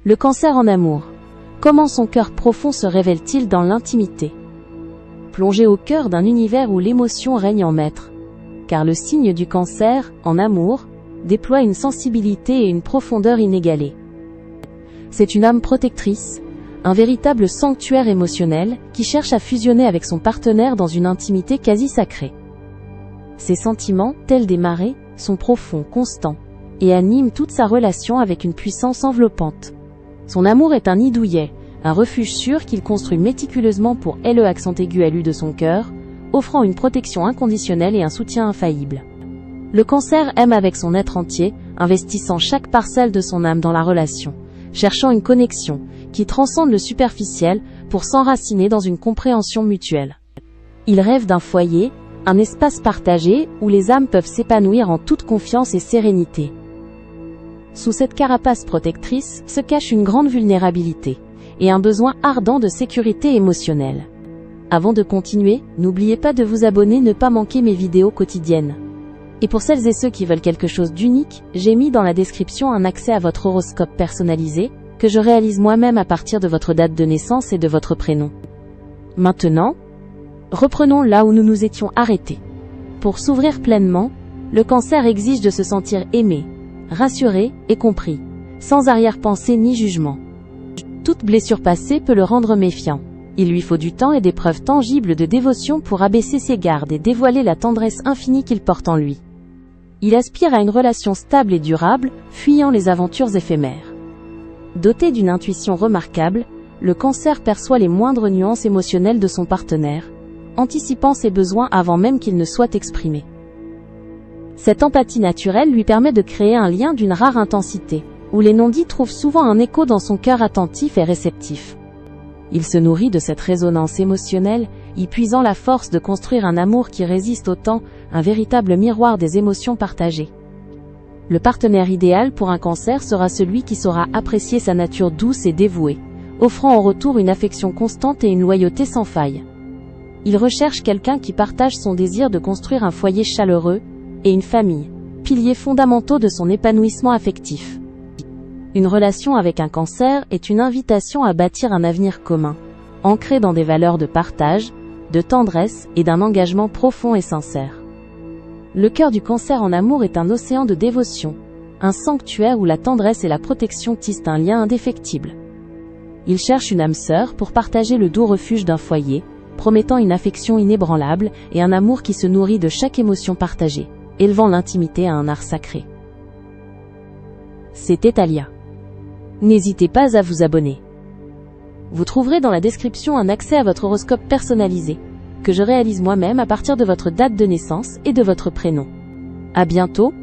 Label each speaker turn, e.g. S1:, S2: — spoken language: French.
S1: Le cancer en amour. Comment son cœur profond se révèle-t-il dans l'intimité? Plongez au cœur d'un univers où l'émotion règne en maître. Car le signe du cancer, en amour, déploie une sensibilité et une profondeur inégalées. C'est une âme protectrice, un véritable sanctuaire émotionnel qui cherche à fusionner avec son partenaire dans une intimité quasi sacrée. Ses sentiments, tels des marées, sont profonds, constants, et animent toute sa relation avec une puissance enveloppante. Son amour est un nid douillet, un refuge sûr qu'il construit méticuleusement pour le accent aigu à l'U de son cœur, offrant une protection inconditionnelle et un soutien infaillible. Le cancer aime avec son être entier, investissant chaque parcelle de son âme dans la relation, cherchant une connexion qui transcende le superficiel pour s'enraciner dans une compréhension mutuelle. Il rêve d'un foyer, un espace partagé où les âmes peuvent s'épanouir en toute confiance et sérénité. Sous cette carapace protectrice se cache une grande vulnérabilité et un besoin ardent de sécurité émotionnelle. Avant de continuer, n'oubliez pas de vous abonner, ne pas manquer mes vidéos quotidiennes. Et pour celles et ceux qui veulent quelque chose d'unique, j'ai mis dans la description un accès à votre horoscope personnalisé, que je réalise moi-même à partir de votre date de naissance et de votre prénom. Maintenant, reprenons là où nous nous étions arrêtés. Pour s'ouvrir pleinement, le cancer exige de se sentir aimé, rassuré et compris, sans arrière-pensée ni jugement. Toute blessure passée peut le rendre méfiant. Il lui faut du temps et des preuves tangibles de dévotion pour abaisser ses gardes et dévoiler la tendresse infinie qu'il porte en lui. Il aspire à une relation stable et durable, fuyant les aventures éphémères. Doté d'une intuition remarquable, le cancer perçoit les moindres nuances émotionnelles de son partenaire, anticipant ses besoins avant même qu'ils ne soient exprimés. Cette empathie naturelle lui permet de créer un lien d'une rare intensité, où les non-dits trouvent souvent un écho dans son cœur attentif et réceptif. Il se nourrit de cette résonance émotionnelle, y puisant la force de construire un amour qui résiste au temps, un véritable miroir des émotions partagées. Le partenaire idéal pour un cancer sera celui qui saura apprécier sa nature douce et dévouée, offrant en retour une affection constante et une loyauté sans faille. Il recherche quelqu'un qui partage son désir de construire un foyer chaleureux, et une famille, piliers fondamentaux de son épanouissement affectif. Une relation avec un cancer est une invitation à bâtir un avenir commun, ancré dans des valeurs de partage, de tendresse et d'un engagement profond et sincère. Le cœur du cancer en amour est un océan de dévotion, un sanctuaire où la tendresse et la protection tissent un lien indéfectible. Il cherche une âme sœur pour partager le doux refuge d'un foyer, promettant une affection inébranlable et un amour qui se nourrit de chaque émotion partagée, élevant l'intimité à un art sacré. C'était Talia. N'hésitez pas à vous abonner. Vous trouverez dans la description un accès à votre horoscope personnalisé, que je réalise moi-même à partir de votre date de naissance et de votre prénom. À bientôt,